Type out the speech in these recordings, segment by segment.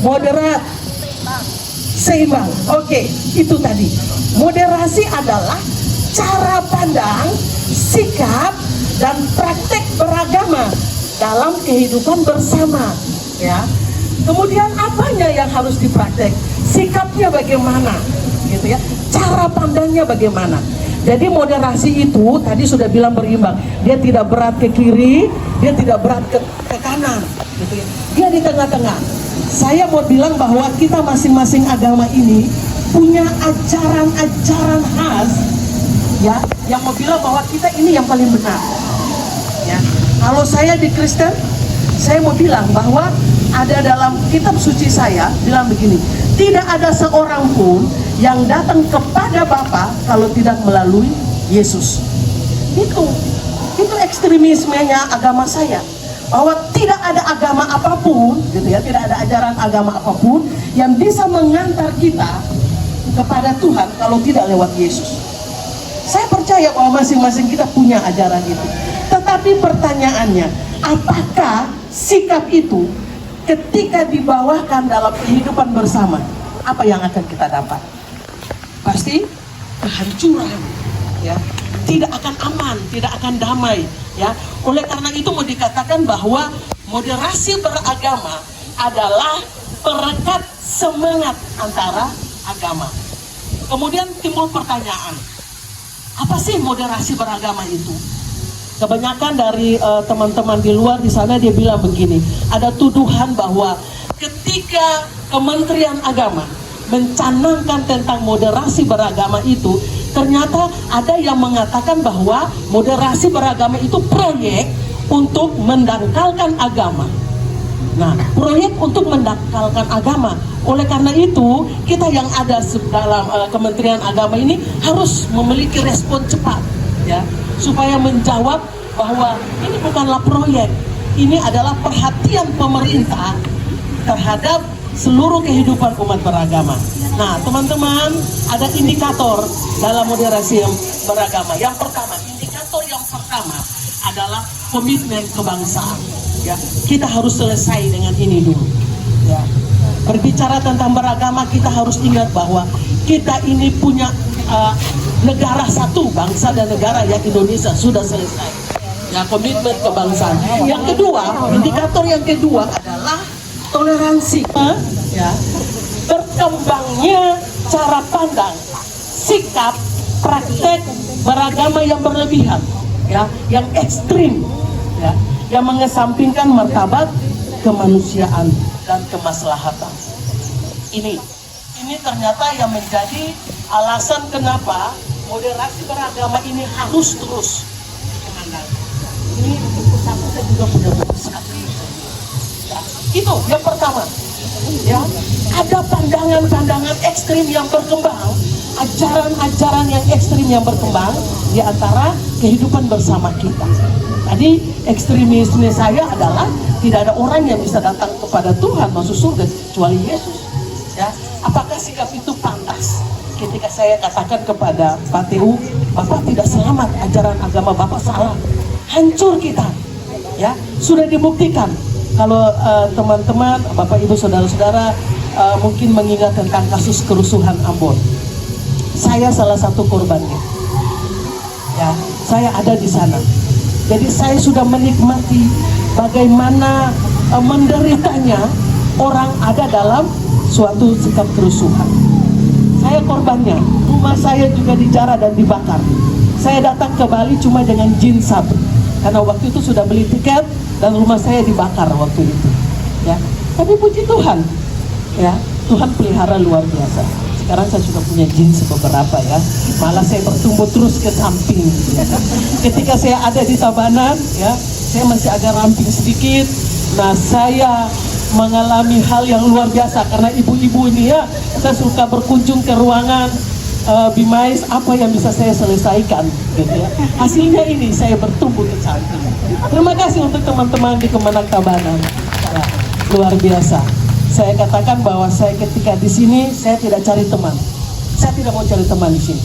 moderat, seimbang. Oke, itu tadi. Moderasi adalah cara pandang, sikap, dan praktek beragama dalam kehidupan bersama, ya. Kemudian apanya yang harus dipraktek? Sikapnya bagaimana, gitu ya? Cara pandangnya bagaimana? Jadi moderasi itu tadi sudah bilang berimbang. Dia tidak berat ke kiri, dia tidak berat ke kanan, gitu ya. Dia di tengah-tengah. Saya mau bilang bahwa kita masing-masing agama ini punya ajaran-ajaran khas, ya, yang mau bilang bahwa kita ini yang paling benar. Ya. Kalau saya di Kristen, saya mau bilang bahwa ada dalam kitab suci saya bilang begini, tidak ada seorang pun yang datang kepada Bapa kalau tidak melalui Yesus. Itu ekstremismenya agama saya, bahwa tidak ada agama apapun, gitu ya, tidak ada ajaran agama apapun yang bisa mengantar kita kepada Tuhan kalau tidak lewat Yesus. Saya percaya bahwa masing-masing kita punya ajaran itu. Tetapi pertanyaannya, apakah sikap itu ketika dibawakan dalam kehidupan bersama, apa yang akan kita dapat? Pasti kehancuran, ya. Tidak akan aman, tidak akan damai, ya. Oleh karena itu mau dikatakan bahwa moderasi beragama adalah perekat semangat antara agama. Kemudian timbul pertanyaan, apa sih moderasi beragama itu? Kebanyakan dari teman-teman di luar di sana dia bilang begini, ada tuduhan bahwa ketika Kementerian Agama mencanangkan tentang moderasi beragama itu, ternyata ada yang mengatakan bahwa moderasi beragama itu proyek untuk mendangkalkan agama. Nah, proyek untuk mendangkalkan agama. Oleh karena itu, kita yang ada dalam Kementerian Agama ini harus memiliki respon cepat, ya, supaya menjawab bahwa ini bukanlah proyek, ini adalah perhatian pemerintah terhadap seluruh kehidupan umat beragama. Nah, teman-teman, ada indikator dalam moderasi yang beragama. Yang pertama, indikator yang pertama adalah komitmen kebangsaan. Ya, kita harus selesai dengan ini dulu. Ya. Berbicara tentang beragama, kita harus ingat bahwa kita ini punya negara satu, bangsa dan negara yang Indonesia sudah selesai. Ya, komitmen kebangsaan. Yang kedua, indikator yang kedua adalah toleransi. Ya, berkembangnya cara pandang, sikap, praktek beragama yang berlebihan, ya, yang ekstrim, ya, yang mengesampingkan martabat kemanusiaan dan kemaslahatan. Ini ternyata yang menjadi alasan kenapa moderasi beragama ini harus terus dikembangkan. Ini buku satu saya juga punya buku satu. Ya, itu yang pertama. Ya, ada pandangan-pandangan ekstrim yang berkembang, ajaran-ajaran yang ekstrim yang berkembang di antara kehidupan bersama kita. Tadi ekstremisme saya adalah tidak ada orang yang bisa datang kepada Tuhan masuk surga kecuali Yesus. Ya, apakah sikap itu pantas? Ketika saya katakan kepada Pak TU, Bapak tidak selamat, ajaran agama Bapak salah, hancur kita. Ya, sudah dibuktikan. Kalau teman-teman, Bapak Ibu Saudara-saudara mungkin mengingat tentang kasus kerusuhan Ambon. Saya salah satu korbannya. Ya, saya ada di sana. Jadi saya sudah menikmati bagaimana menderitanya orang ada dalam suatu sikap kerusuhan. Saya korbannya, rumah saya juga dijarah dan dibakar. Saya datang ke Bali cuma dengan jin satu, karena waktu itu sudah beli tiket dan rumah saya dibakar waktu itu. Ya, tapi puji Tuhan, ya, Tuhan pelihara luar biasa. Sekarang saya sudah punya jin beberapa, ya, malah saya bertumbuh terus ke samping. Ketika saya ada di Tabanan, ya, saya masih agak ramping sedikit. Nah, saya mengalami hal yang luar biasa karena ibu-ibu ini, ya, saya suka berkunjung ke ruangan Bimais, apa yang bisa saya selesaikan, gitu ya. Hasilnya ini saya bertumbuh ke samping. Terima kasih untuk teman-teman di Kemenang Tabanan, ya, luar biasa. Saya katakan bahwa saya ketika di sini saya tidak cari teman, saya tidak mau cari teman di sini,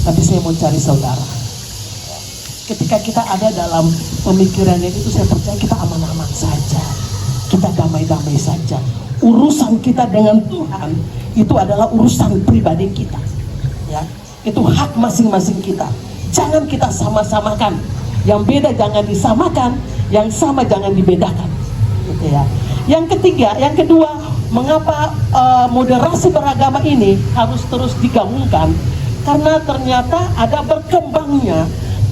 tapi saya mau cari saudara. Ketika kita ada dalam pemikirannya itu, saya percaya kita aman-aman saja, kita damai-damai saja. urusan kita dengan Tuhan itu adalah urusan pribadi kita, ya. Itu hak masing-masing kita. Jangan kita sama-samakan. Yang beda jangan disamakan, yang sama jangan dibedakan, gitu ya. Yang kedua, mengapa moderasi beragama ini harus terus digaungkan? Karena ternyata ada berkembangnya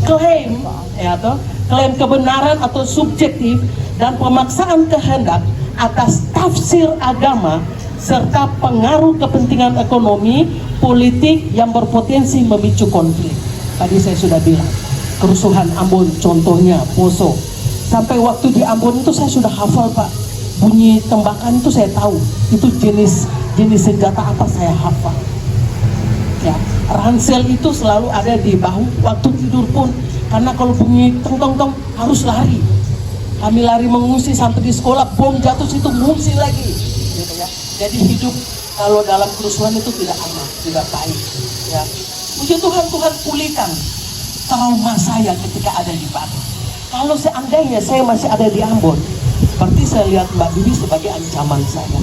klaim, ya, atau klaim kebenaran atau subjektif dan pemaksaan kehendak atas tafsir agama serta pengaruh kepentingan ekonomi, politik yang berpotensi memicu konflik. Tadi saya sudah bilang, kerusuhan Ambon contohnya, Poso. Sampai waktu di Ambon itu saya sudah hafal, Pak. Bunyi tembakan itu saya tahu. Itu jenis senjata apa saya hafal. Ya, ransel itu selalu ada di bahu waktu tidur pun. Karena kalau bunyi tong-tong-tong harus lari. Kami lari mengungsi sampai di sekolah, bom jatuh situ mengungsi lagi, gitu ya. Jadi hidup kalau dalam kerusuhan itu tidak aman, tidak baik, ya. Puji Tuhan, Tuhan pulihkan trauma saya ketika ada di Batu. Kalau seandainya saya masih ada di Ambon, berarti saya lihat Mbak Bibi sebagai ancaman saya,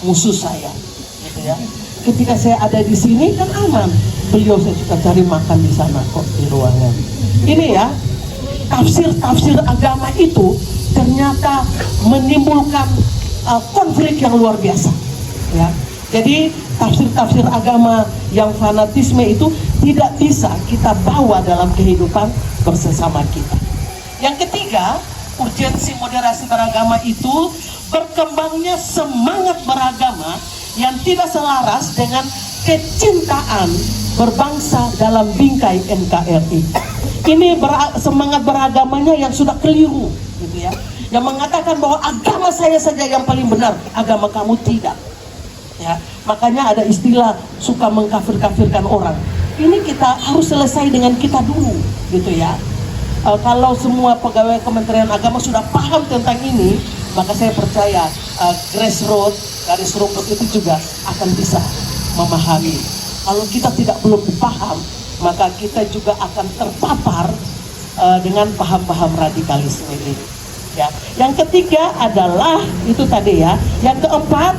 musuh saya, gitu ya. Ketika saya ada di sini kan aman, beliau saya juga cari makan di sana kok di ruangan. Ini ya, tafsir agama itu ternyata menimbulkan konflik yang luar biasa, ya. Jadi tafsir agama yang fanatisme itu tidak bisa kita bawa dalam kehidupan bersama kita. Yang ketiga, urgensi moderasi beragama itu berkembangnya semangat beragama yang tidak selaras dengan kecintaan berbangsa dalam bingkai NKRI. Ini semangat beragamanya yang sudah keliru, gitu ya. Yang mengatakan bahwa agama saya saja yang paling benar, agama kamu tidak. Ya, makanya ada istilah suka mengkafir-kafirkan orang. Ini kita harus selesai dengan kita dulu, gitu ya. Kalau semua pegawai Kementerian Agama sudah paham tentang ini, maka saya percaya garis rumput itu juga akan bisa memahami. Kalau kita belum paham, maka kita juga akan terpapar dengan paham-paham radikalisme ini. Ya. Yang ketiga adalah itu tadi ya. Yang keempat,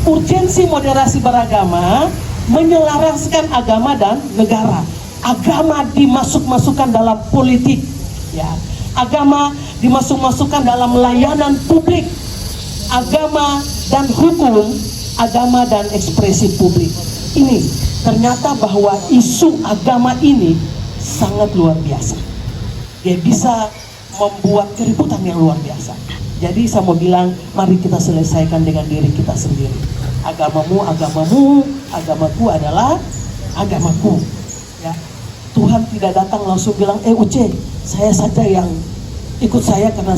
urgensi moderasi beragama menyelaraskan agama dan negara. Agama dimasuk-masukkan dalam politik, ya. Agama dimasuk-masukkan dalam layanan publik. Agama dan hukum, agama dan ekspresi publik. Ini ternyata bahwa isu agama ini sangat luar biasa. Dia bisa membuat keributan yang luar biasa. Jadi saya mau bilang, mari kita selesaikan dengan diri kita sendiri. Agamamu, agamaku adalah agamaku. Ya. Tuhan tidak datang langsung bilang, Uce, saya saja yang ikut saya karena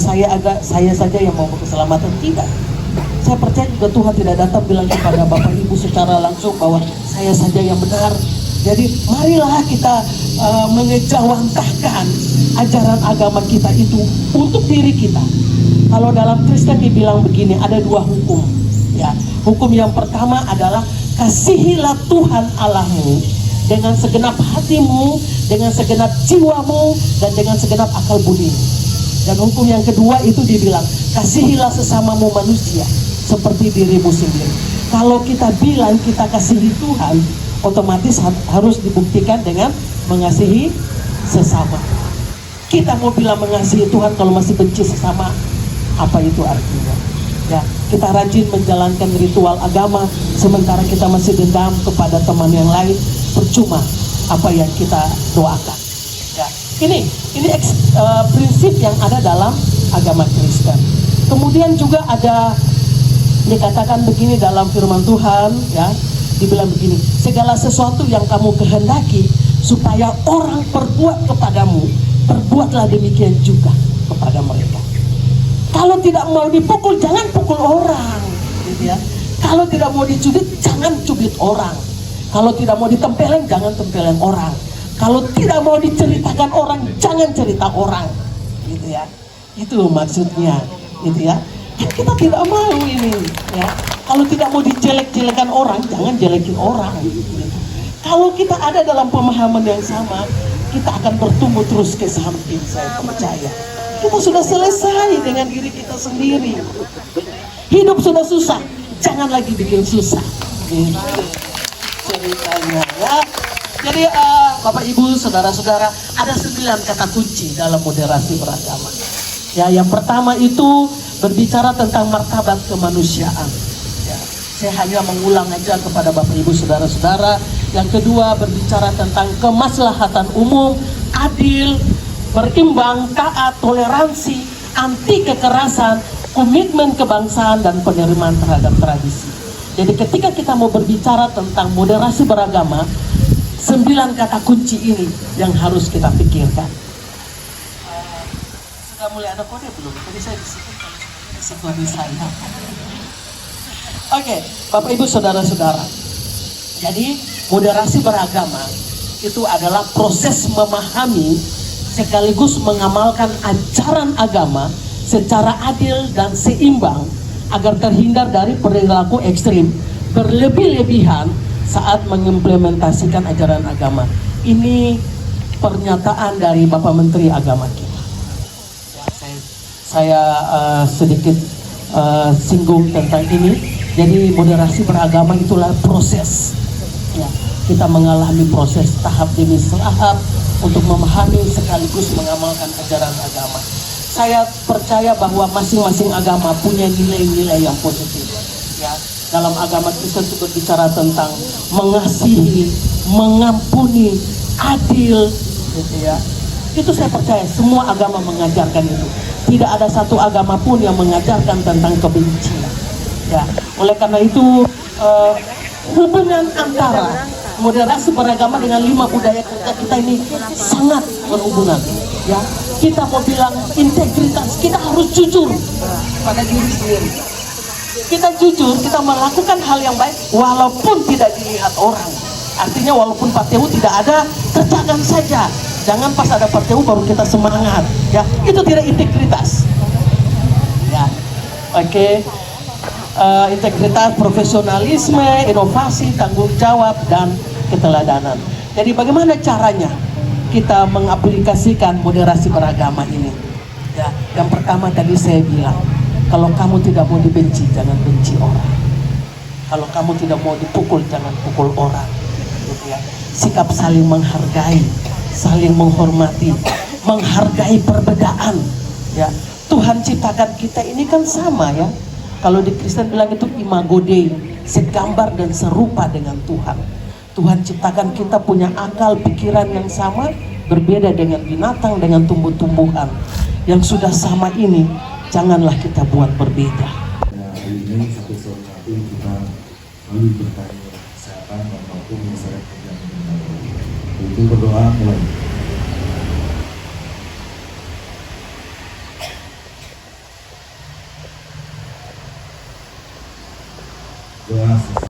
saya saja yang mau keselamatan. Tidak. Saya percaya juga Tuhan tidak datang bilang kepada Bapak Ibu secara langsung bahwa saya saja yang benar. Jadi marilah kita mengejawantahkan ajaran agama kita itu untuk diri kita. Kalau dalam Kristen dibilang begini, ada dua hukum. Ya, hukum yang pertama adalah kasihilah Tuhan Allahmu dengan segenap hatimu, dengan segenap jiwamu, dan dengan segenap akal budi. Dan hukum yang kedua itu dibilang kasihilah sesamamu manusia seperti dirimu sendiri. Kalau kita bilang kita kasihi Tuhan, otomatis harus dibuktikan dengan mengasihi sesama. Kita mau bilang mengasihi Tuhan kalau masih benci sesama, apa itu artinya? Ya, kita rajin menjalankan ritual agama sementara kita masih dendam kepada teman yang lain, percuma apa yang kita doakan. Ya, ini prinsip yang ada dalam agama Kristen. Kemudian juga ada dikatakan begini dalam firman Tuhan, ya, dibilang begini, segala sesuatu yang kamu kehendaki supaya orang perbuat kepadamu, perbuatlah demikian juga kepada mereka. Kalau tidak mau dipukul, jangan pukul orang, gitu ya. Kalau tidak mau dicubit, jangan cubit orang. Kalau tidak mau ditempeleng, jangan tempeleng orang. Kalau tidak mau diceritakan orang, jangan cerita orang, gitu ya. Itu maksudnya, gitu ya. Kita tidak mau ini, ya. Kalau tidak mau dijelek-jelekan orang, jangan jelekin orang. Gitu. Kalau kita ada dalam pemahaman yang sama, kita akan bertumbuh terus ke samping, saya percaya. Kita sudah selesai dengan diri kita sendiri. Hidup sudah susah, jangan lagi bikin susah. Gitu ceritanya ya. Jadi Bapak Ibu, saudara-saudara, ada 9 kata kunci dalam moderasi beragama. Ya, yang pertama itu berbicara tentang martabat kemanusiaan. Ya, saya hanya mengulang aja kepada Bapak Ibu, saudara-saudara. Yang kedua berbicara tentang kemaslahatan umum, adil, berimbang, taat, toleransi, anti kekerasan, komitmen kebangsaan, dan penerimaan terhadap tradisi. Jadi ketika kita mau berbicara tentang moderasi beragama, 9 kata kunci ini yang harus kita pikirkan. Sudah mulai ada kode belum? Tadi saya disebut kalau sudah kode saya. Oke, Bapak Ibu, saudara-saudara. Jadi moderasi beragama itu adalah proses memahami sekaligus mengamalkan ajaran agama secara adil dan seimbang agar terhindar dari perilaku ekstrim berlebih-lebihan saat mengimplementasikan ajaran agama. Ini pernyataan dari Bapak Menteri Agama kita. Ya, saya sedikit singgung tentang ini. Jadi moderasi beragama itulah proses. Ya, kita mengalami proses tahap demi tahap untuk memahami sekaligus mengamalkan ajaran agama. Saya percaya bahwa masing-masing agama punya nilai-nilai yang positif. Ya, dalam agama Kristen itu berbicara tentang mengasihi, mengampuni, adil, gitu ya. Itu saya percaya semua agama mengajarkan itu. Tidak ada satu agama pun yang mengajarkan tentang kebencian. Ya, oleh karena itu hubungan antara moderasi beragama dengan 5 budaya kita ini sangat berhubungan. Ya, kita mau bilang integritas, kita harus jujur pada diri sendiri. Kita jujur, kita melakukan hal yang baik walaupun tidak dilihat orang. Artinya walaupun PTU tidak ada, kerjakan saja. Jangan pas ada PTU baru kita semangat. Ya, itu tidak integritas. Ya, oke. Integritas, profesionalisme, inovasi, tanggung jawab, dan keteladanan. Jadi bagaimana caranya kita mengaplikasikan moderasi beragama ini? Ya, yang pertama tadi saya bilang, kalau kamu tidak mau dibenci, jangan benci orang. Kalau kamu tidak mau dipukul, jangan pukul orang. Gitu ya. Sikap saling menghargai, saling menghormati, menghargai perbedaan. Ya, Tuhan ciptakan kita ini kan sama ya. Kalau di Kristen bilang itu imago Dei, segambar dan serupa dengan Tuhan. Tuhan ciptakan kita punya akal pikiran yang sama, berbeda dengan binatang, dengan tumbuh-tumbuhan. Yang sudah sama ini, janganlah kita buat berbeda. Nah, hari ini satu-satu kita lalu bertanya kesehatan maupun masyarakat yang benar. Itu berdoa mulai. Doa